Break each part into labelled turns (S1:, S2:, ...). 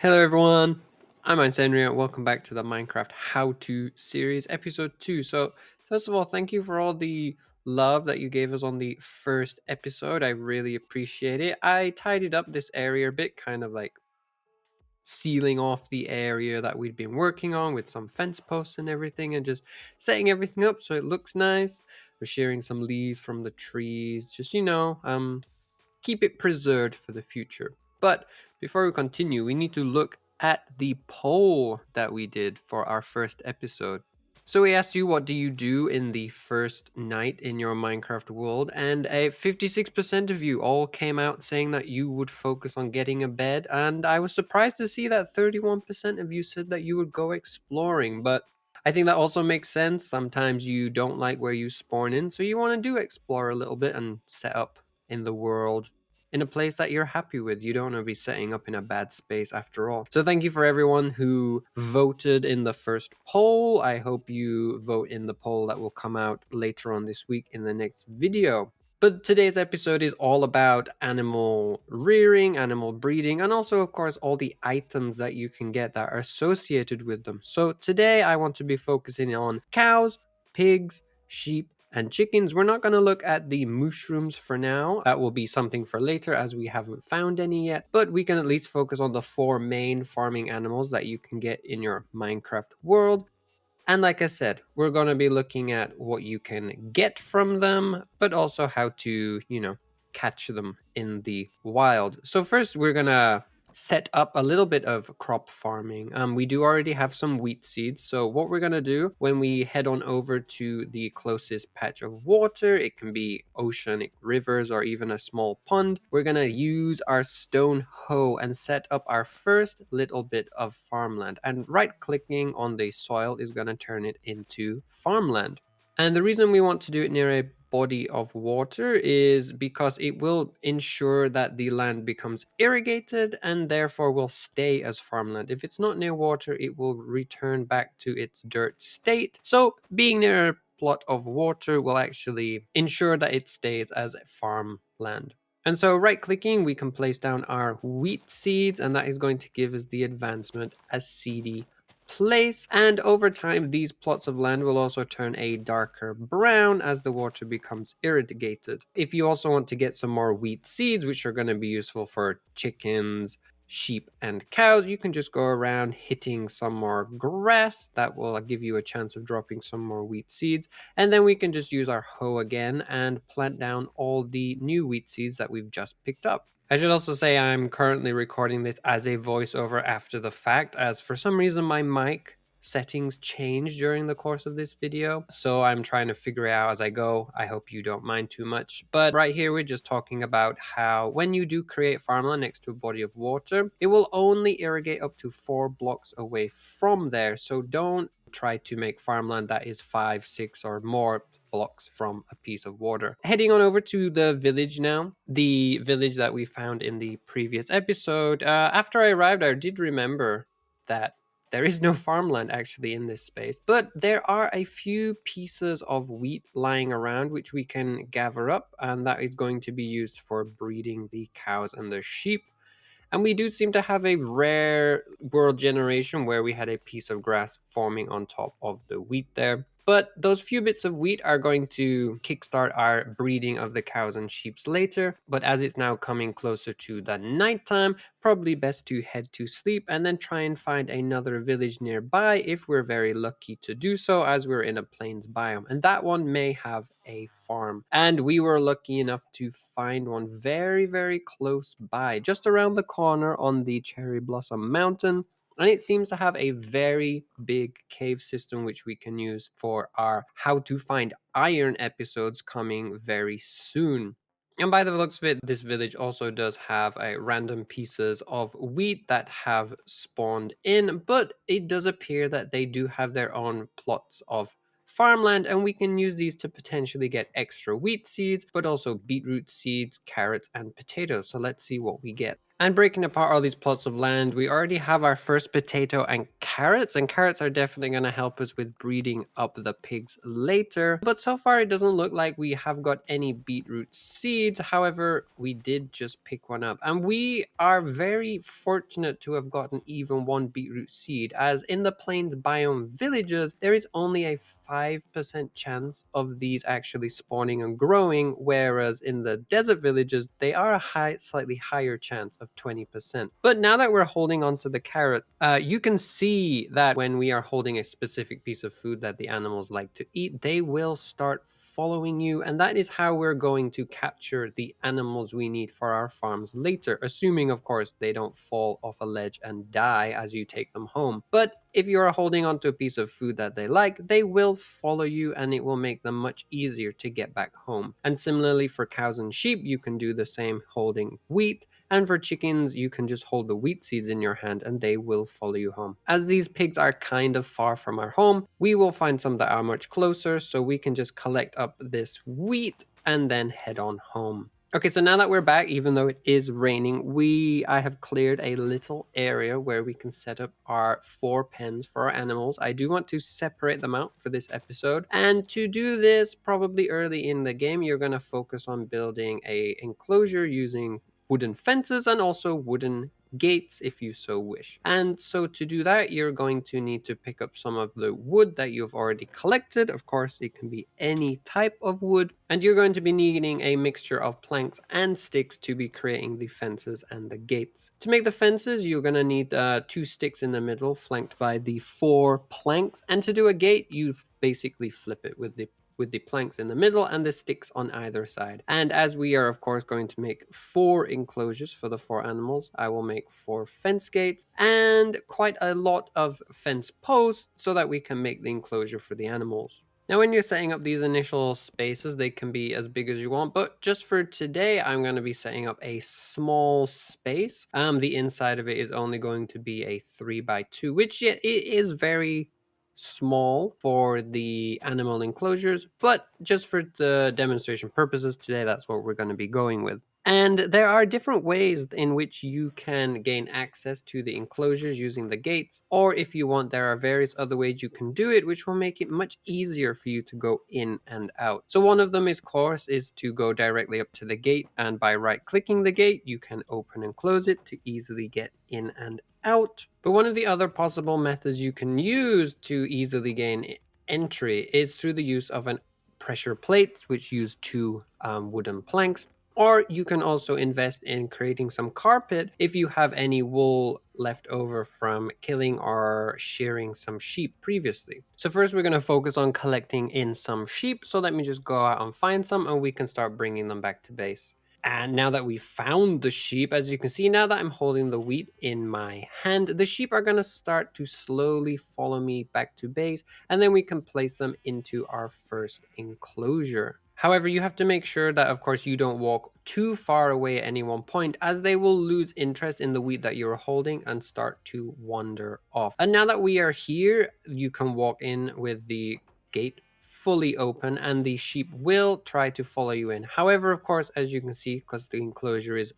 S1: Hello everyone, I'm Henry. Welcome back to the Minecraft how-to series, episode 2. So first of all, thank you for all the love that you gave us on the first episode. I really appreciate it. I tidied up this area a bit, kind of like sealing off the area that we'd been working on with some fence posts and everything, and just setting everything up so it looks nice. We're shearing some leaves from the trees, just keep it preserved for the future. But before we continue, we need to look at the poll that we did for our first episode. So we asked you, what do you do in the first night in your Minecraft world? And 56% of you all came out saying that you would focus on getting a bed. And I was surprised to see that 31% of you said that you would go exploring. But I think that also makes sense. Sometimes you don't like where you spawn in, so you want to do explore a little bit and set up in the world in a place that you're happy with. You don't want to be setting up in a bad space after all. So thank you for everyone who voted in the first poll. I hope you vote in the poll that will come out later on this week in the next video. But today's episode is all about animal rearing, animal breeding, and also, of course, all the items that you can get that are associated with them. So today I want to be focusing on cows, pigs, sheep, and chickens. We're not going to look at the mushrooms for now. That will be something for later as we haven't found any yet. But we can at least focus on the 4 main farming animals that you can get in your Minecraft world. And like I said, we're going to be looking at what you can get from them, but also how to, catch them in the wild. So first, we're going to set up a little bit of crop farming. We do already have some wheat seeds. So what we're going to do when we head on over to the closest patch of water, it can be oceanic rivers or even a small pond, we're going to use our stone hoe and set up our first little bit of farmland. And right clicking on the soil is going to turn it into farmland. And the reason we want to do it near a body of water is because it will ensure that the land becomes irrigated and therefore will stay as farmland. If it's not near water, it will return back to its dirt state. So being near a plot of water will actually ensure that it stays as farmland. And so right clicking, we can place down our wheat seeds, and that is going to give us the advancement as seedy place. And over time, these plots of land will also turn a darker brown as the water becomes irrigated. If you also want to get some more wheat seeds, which are going to be useful for chickens, sheep, and cows, you can just go around hitting some more grass. That will give you a chance of dropping some more wheat seeds. And then we can just use our hoe again and plant down all the new wheat seeds that we've just picked up. I should also say I'm currently recording this as a voiceover after the fact, as for some reason my mic settings changed during the course of this video. So I'm trying to figure it out as I go. I hope you don't mind too much. But right here, we're just talking about how when you do create farmland next to a body of water, it will only irrigate up to 4 blocks away from there. So don't try to make farmland that is 5, 6, or more blocks from a piece of water. Heading on over to the village now, the village that we found in the previous episode. After I arrived, I did remember that there is no farmland actually in this space, but there are a few pieces of wheat lying around which we can gather up, and that is going to be used for breeding the cows and the sheep. And we do seem to have a rare world generation where we had a piece of grass forming on top of the wheat there. But those few bits of wheat are going to kickstart our breeding of the cows and sheep later. But as it's now coming closer to the nighttime, probably best to head to sleep and then try and find another village nearby if we're very lucky to do so, as we're in a plains biome. And that one may have a farm. And we were lucky enough to find one very, very close by, just around the corner on the Cherry Blossom Mountain. And it seems to have a very big cave system, which we can use for our how to find iron episodes coming very soon. And by the looks of it, this village also does have random pieces of wheat that have spawned in, but it does appear that they do have their own plots of farmland, and we can use these to potentially get extra wheat seeds, but also beetroot seeds, carrots, and potatoes. So let's see what we get. And breaking apart all these plots of land, we already have our first potato and carrots are definitely going to help us with breeding up the pigs later. But so far, it doesn't look like we have got any beetroot seeds. However, we did just pick one up, and we are very fortunate to have gotten even one beetroot seed, as in the plains biome villages, there is only a 5% chance of these actually spawning and growing, whereas in the desert villages, they are a slightly higher chance of 20%. But now that we're holding onto the carrot, you can see that when we are holding a specific piece of food that the animals like to eat, they will start following you, and that is how we're going to capture the animals we need for our farms later, assuming of course they don't fall off a ledge and die as you take them home. But if you're holding onto a piece of food that they like, they will follow you, and it will make them much easier to get back home. And similarly for cows and sheep, you can do the same holding wheat. And for chickens, you can just hold the wheat seeds in your hand and they will follow you home. As these pigs are kind of far from our home, we will find some that are much closer, so we can just collect up this wheat and then head on home. Okay, so now that we're back, even though it is raining, I have cleared a little area where we can set up our 4 pens for our animals. I do want to separate them out for this episode. And to do this, probably early in the game, you're going to focus on building a enclosure using wooden fences and also wooden gates if you so wish. And so to do that, you're going to need to pick up some of the wood that you've already collected. Of course, it can be any type of wood. And you're going to be needing a mixture of planks and sticks to be creating the fences and the gates. To make the fences, you're going to need 2 sticks in the middle flanked by the 4 planks. And to do a gate, you basically flip it with the planks in the middle and the sticks on either side. And as we are of course going to make 4 enclosures for the 4 animals, I will make 4 fence gates and quite a lot of fence posts so that we can make the enclosure for the animals. Now, when you're setting up these initial spaces, they can be as big as you want, but just for today, I'm going to be setting up a small space. The inside of it is only going to be a 3x2, which it is very small for the animal enclosures, but just for the demonstration purposes today, that's what we're going to be going with. And there are different ways in which you can gain access to the enclosures using the gates, or if you want, there are various other ways you can do it, which will make it much easier for you to go in and out. So one of them, of course, is to go directly up to the gate, and by right-clicking the gate, you can open and close it to easily get in and out. But one of the other possible methods you can use to easily gain entry is through the use of an pressure plates, which use 2 wooden planks. Or you can also invest in creating some carpet if you have any wool left over from killing or shearing some sheep previously. So first we're going to focus on collecting in some sheep. So let me just go out and find some and we can start bringing them back to base. And now that we found the sheep, as you can see, now that I'm holding the wheat in my hand, the sheep are going to start to slowly follow me back to base, and then we can place them into our first enclosure. However, you have to make sure that, of course, you don't walk too far away at any one point, as they will lose interest in the wheat that you're holding and start to wander off. And now that we are here, you can walk in with the gate fully open and the sheep will try to follow you in. However, of course, as you can see, because the enclosure is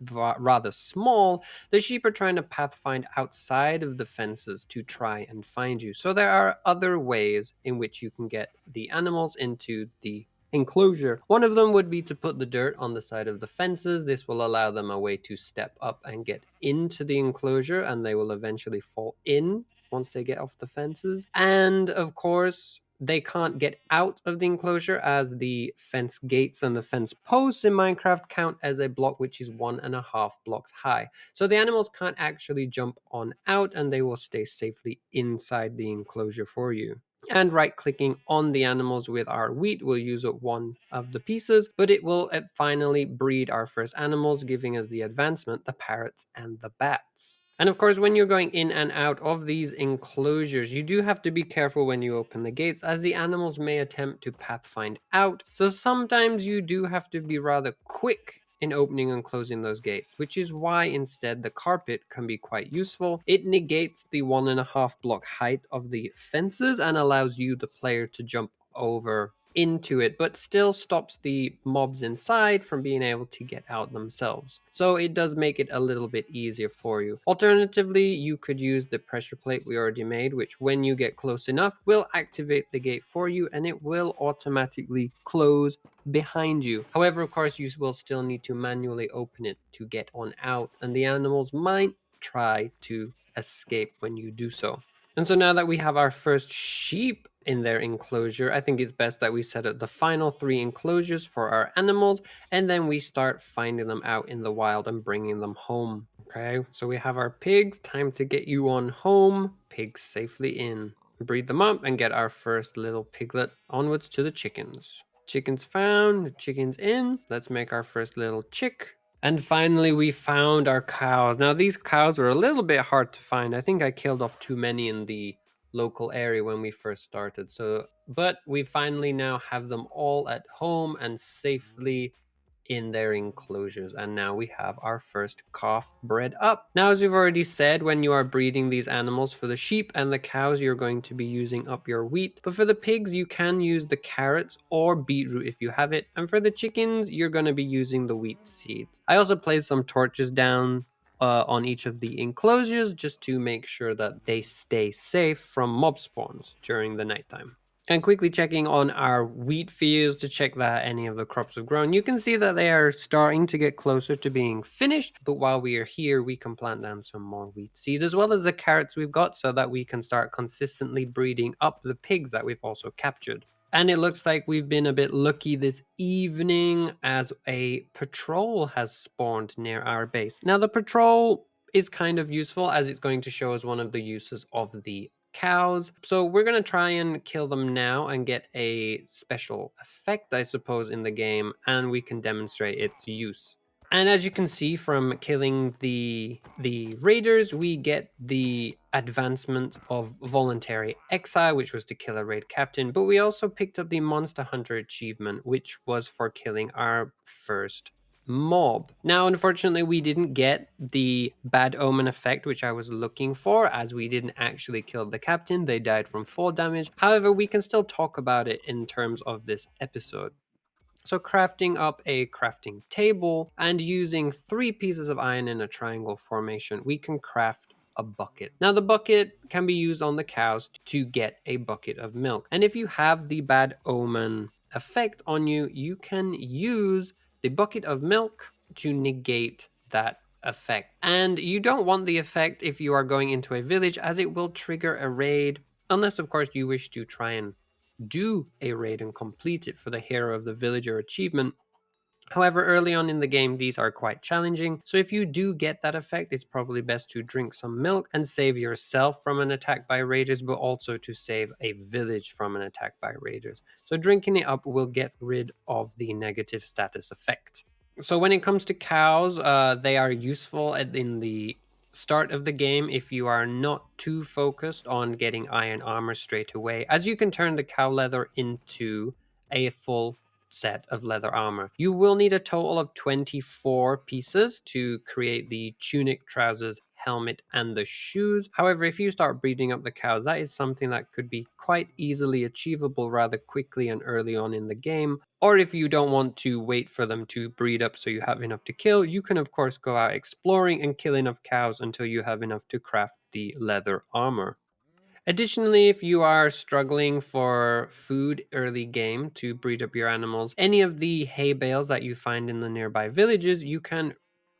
S1: rather small, the sheep are trying to pathfind outside of the fences to try and find you. So there are other ways in which you can get the animals into the enclosure. One of them would be to put the dirt on the side of the fences. This will allow them a way to step up and get into the enclosure, and they will eventually fall in once they get off the fences. And of course, they can't get out of the enclosure, as the fence gates and the fence posts in Minecraft count as a block which is 1.5 blocks high. So the animals can't actually jump on out, and they will stay safely inside the enclosure for you. And right-clicking on the animals with our wheat will use up one of the pieces, but it will finally breed our first animals, giving us the advancement, the parrots and the bats. And of course, when you're going in and out of these enclosures, you do have to be careful when you open the gates, as the animals may attempt to pathfind out. So sometimes you do have to be rather quick in opening and closing those gates, which is why instead the carpet can be quite useful. It negates the 1.5 block height of the fences and allows you, the player, to jump over into it, but still stops the mobs inside from being able to get out themselves. So it does make it a little bit easier for you. Alternatively, you could use the pressure plate we already made, which when you get close enough will activate the gate for you and it will automatically close behind you. However, of course, you will still need to manually open it to get on out, and the animals might try to escape when you do so. And so now that we have our first sheep in their enclosure, I think it's best that we set up the final 3 enclosures for our animals, and then we start finding them out in the wild and bringing them home. Okay, so we have our pigs. Time to get you on home. Pigs safely in. Breed them up and get our first little piglet onwards to the chickens. Chickens found, chickens in. Let's make our first little chick. And finally, we found our cows. Now, these cows were a little bit hard to find. I think I killed off too many in the local area when we first started. But we finally now have them all at home and safely in their enclosures, and now we have our first calf bred up. Now, as we've already said, when you are breeding these animals, for the sheep and the cows you're going to be using up your wheat, but for the pigs you can use the carrots or beetroot if you have it, and for the chickens you're going to be using the wheat seeds. I also placed some torches down on each of the enclosures just to make sure that they stay safe from mob spawns during the nighttime. And quickly checking on our wheat fields to check that any of the crops have grown. You can see that they are starting to get closer to being finished. But while we are here, we can plant down some more wheat seeds as well as the carrots we've got so that we can start consistently breeding up the pigs that we've also captured. And it looks like we've been a bit lucky this evening as a patrol has spawned near our base. Now, the patrol is kind of useful as it's going to show us one of the uses of the cows. So we're going to try and kill them now and get a special effect, I suppose, in the game, and we can demonstrate its use. And as you can see from killing the raiders, we get the advancement of voluntary exile, which was to kill a raid captain, but we also picked up the monster hunter achievement, which was for killing our first mob. Now, unfortunately, we didn't get the bad omen effect, which I was looking for, as we didn't actually kill the captain. They died from fall damage. However, we can still talk about it in terms of this episode. So crafting up a crafting table and using 3 pieces of iron in a triangle formation, we can craft a bucket. Now the bucket can be used on the cows to get a bucket of milk. And if you have the bad omen effect on you, you can use the bucket of milk to negate that effect. And you don't want the effect if you are going into a village, as it will trigger a raid, unless of course you wish to try and do a raid and complete it for the hero of the villager achievement. However, early on in the game, these are quite challenging, so if you do get that effect, it's probably best to drink some milk and save yourself from an attack by raiders, but also to save a village from an attack by raiders. So drinking it up will get rid of the negative status effect. So when it comes to cows, they are useful in the start of the game if you are not too focused on getting iron armor straight away, as you can turn the cow leather into a full set of leather armor. You will need a total of 24 pieces to create the tunic, trousers, helmet, and the shoes. However, if you start breeding up the cows, that is something that could be quite easily achievable rather quickly and early on in the game. Or if you don't want to wait for them to breed up so you have enough to kill, you can of course go out exploring and kill enough cows until you have enough to craft the leather armor. Additionally, if you are struggling for food early game to breed up your animals, any of the hay bales that you find in the nearby villages, you can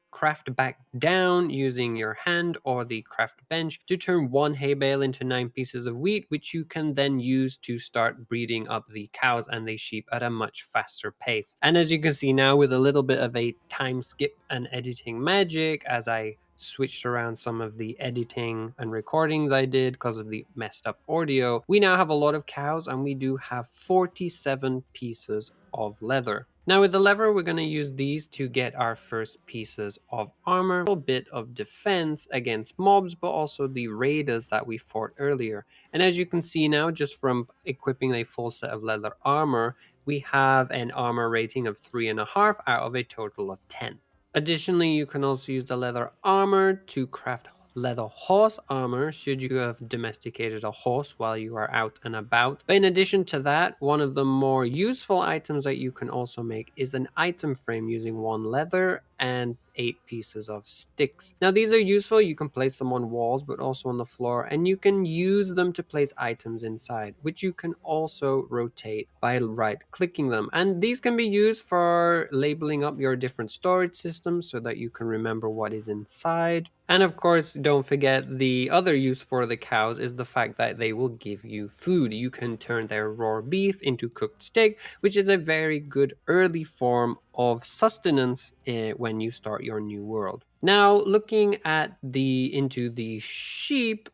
S1: craft back down using your hand or the craft bench to turn 1 hay bale into 9 pieces of wheat, which you can then use to start breeding up the cows and the sheep at a much faster pace. And as you can see now, with a little bit of a time skip and editing magic, as I switched around some of the editing and recordings I did because of the messed up audio, we now have a lot of cows and we do have 47 pieces of leather. Now with the lever, we're going to use these to get our first pieces of armor, a little bit of defense against mobs, but also the raiders that we fought earlier. And as you can see now, just from equipping a full set of leather armor, we have an armor rating of 3.5 out of a total of 10. Additionally, you can also use the leather armor to craft leather horse armor should you have domesticated a horse while you are out and about. But in addition to that, one of the more useful items that you can also make is an item frame using 1 leather and 8 pieces of sticks. Now these are useful, you can place them on walls but also on the floor, and you can use them to place items inside, which you can also rotate by right clicking them. And these can be used for labeling up your different storage systems so that you can remember what is inside. And of course, don't forget the other use for the cows is the fact that they will give you food. You can turn their raw beef into cooked steak, which is a very good early form of sustenance when you start your new world. Now, looking at into the sheep,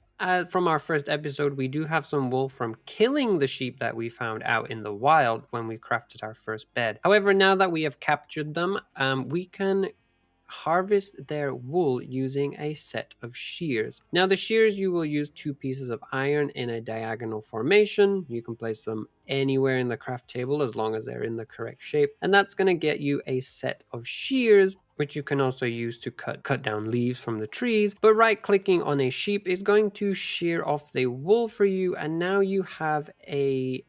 S1: from our first episode, we do have some wool from killing the sheep that we found out in the wild when we crafted our first bed. However, now that we have captured them, we can harvest their wool using a set of shears. Now the shears, you will use 2 pieces of iron in a diagonal formation. You can place them anywhere in the craft table as long as they're in the correct shape, and that's going to get you a set of shears, which you can also use to cut down leaves from the trees. But right clicking on a sheep is going to shear off the wool for you, and now you have a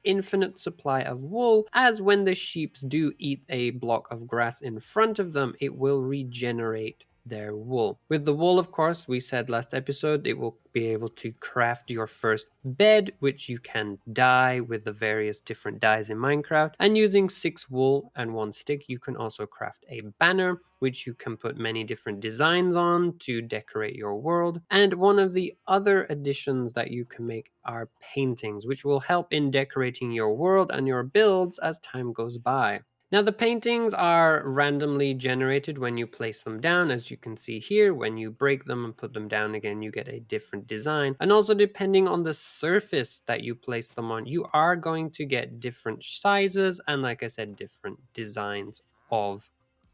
S1: infinite supply of wool, as when the sheep do eat a block of grass in front of them, it will regenerate their wool. With the wool, of course, we said last episode, it will be able to craft your first bed, which you can dye with the various different dyes in Minecraft. And using 6 wool and 1 stick, you can also craft a banner, which you can put many different designs on to decorate your world. And one of the other additions that you can make are paintings, which will help in decorating your world and your builds as time goes by. Now the paintings are randomly generated when you place them down, as you can see here. When you break them and put them down again, you get a different design. And also depending on the surface that you place them on, you are going to get different sizes and, like I said, different designs of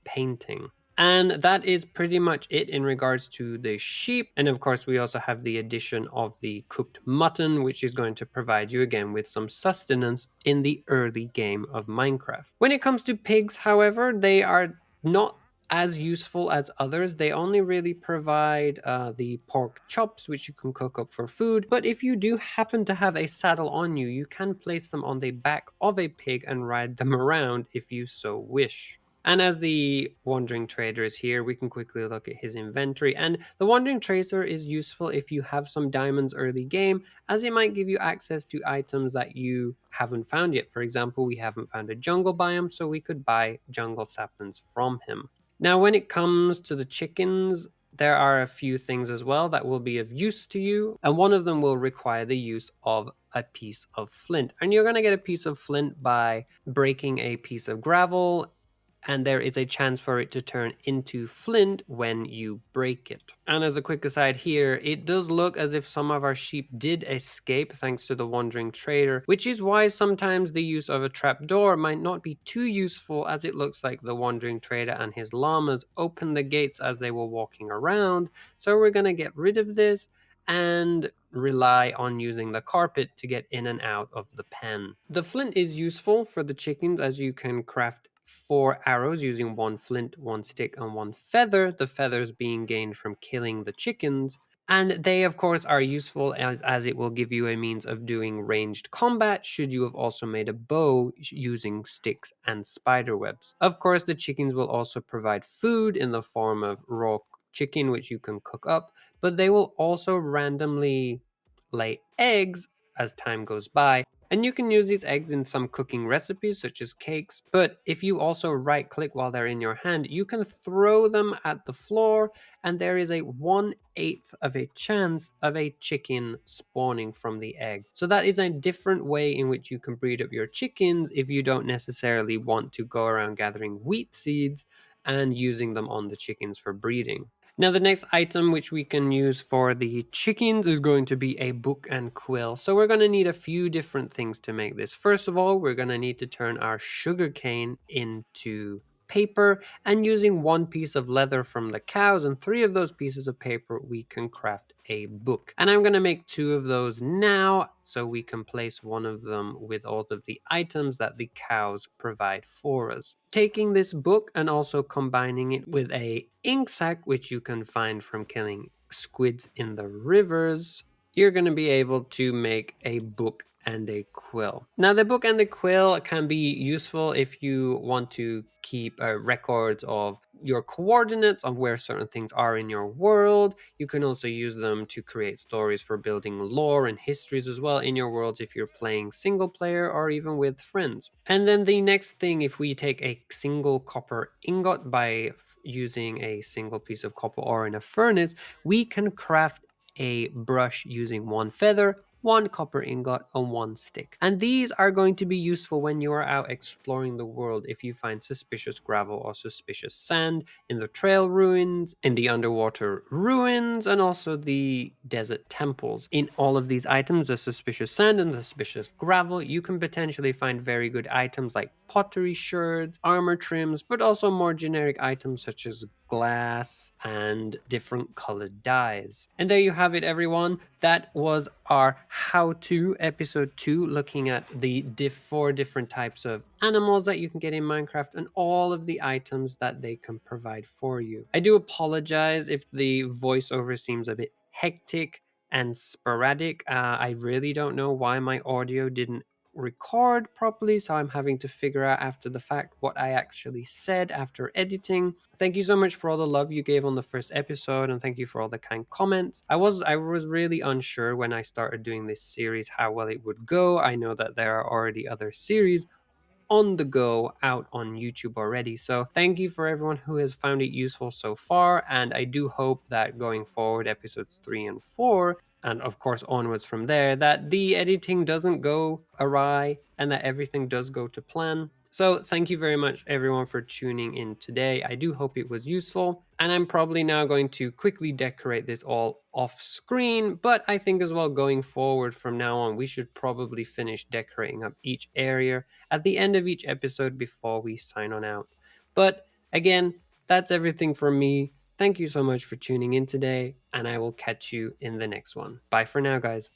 S1: painting. And that is pretty much it in regards to the sheep. And of course, we also have the addition of the cooked mutton, which is going to provide you again with some sustenance in the early game of Minecraft. When it comes to pigs, however, they are not as useful as others. They only really provide the pork chops, which you can cook up for food. But if you do happen to have a saddle on you, you can place them on the back of a pig and ride them around if you so wish. And as the Wandering Trader is here, we can quickly look at his inventory. And the Wandering Trader is useful if you have some diamonds early game, as it might give you access to items that you haven't found yet. For example, we haven't found a jungle biome, so we could buy jungle saplings from him. Now, when it comes to the chickens, there are a few things as well that will be of use to you, and one of them will require the use of a piece of flint. And you're going to get a piece of flint by breaking a piece of gravel, and there is a chance for it to turn into flint when you break it. And as a quick aside here, it does look as if some of our sheep did escape thanks to the Wandering Trader, which is why sometimes the use of a trapdoor might not be too useful, as it looks like the Wandering Trader and his llamas opened the gates as they were walking around. So we're going to get rid of this and rely on using the carpet to get in and out of the pen. The flint is useful for the chickens, as you can craft 4 arrows using 1 flint, 1 stick, and 1 feather, the feathers being gained from killing the chickens. And they, of course, are useful as it will give you a means of doing ranged combat should you have also made a bow using sticks and spider webs. Of course, the chickens will also provide food in the form of raw chicken, which you can cook up, but they will also randomly lay eggs as time goes by. And you can use these eggs in some cooking recipes such as cakes, but if you also right click while they're in your hand, you can throw them at the floor and there is a 1/8 of a chance of a chicken spawning from the egg. So that is a different way in which you can breed up your chickens if you don't necessarily want to go around gathering wheat seeds and using them on the chickens for breeding. Now the next item which we can use for the chickens is going to be a book and quill. So we're going to need a few different things to make this. First of all, we're going to need to turn our sugarcane into paper, and using 1 piece of leather from the cows and 3 of those pieces of paper, we can craft a book. And I'm going to make 2 of those now so we can place one of them with all of the items that the cows provide for us. Taking this book and also combining it with a ink sac, which you can find from killing squids in the rivers, you're going to be able to make a book and a quill. Now, the book and the quill can be useful if you want to keep records of your coordinates of where certain things are in your world. You can also use them to create stories for building lore and histories as well in your worlds if you're playing single player or even with friends. And then the next thing, if we take a single copper ingot by using a single piece of copper ore in a furnace, we can craft a brush using one feather, one copper ingot, and one stick. And these are going to be useful when you are out exploring the world if you find suspicious gravel or suspicious sand in the trail ruins, in the underwater ruins, and also the desert temples. In all of these items, the suspicious sand and the suspicious gravel, you can potentially find very good items like pottery sherds, armor trims, but also more generic items such as glass and different colored dyes. And there you have it, everyone. That was our how-to episode 2, looking at the 4 different types of animals that you can get in Minecraft and all of the items that they can provide for you. I do apologize if the voiceover seems a bit hectic and sporadic. I really don't know why my audio didn't record properly, so I'm having to figure out after the fact what I actually said after editing. Thank you so much for all the love you gave on the first episode, and thank you for all the kind comments. I was really unsure when I started doing this series how well it would go. I know that there are already other series on the go out on YouTube already. So thank you for everyone who has found it useful so far. And I do hope that going forward, episodes 3 and 4, and of course onwards from there, that the editing doesn't go awry and that everything does go to plan. So thank you very much everyone for tuning in today. I do hope it was useful. And I'm probably now going to quickly decorate this all off screen, but I think as well going forward from now on, we should probably finish decorating up each area at the end of each episode before we sign on out. But again, that's everything from me. Thank you so much for tuning in today, and I will catch you in the next one. Bye for now, guys.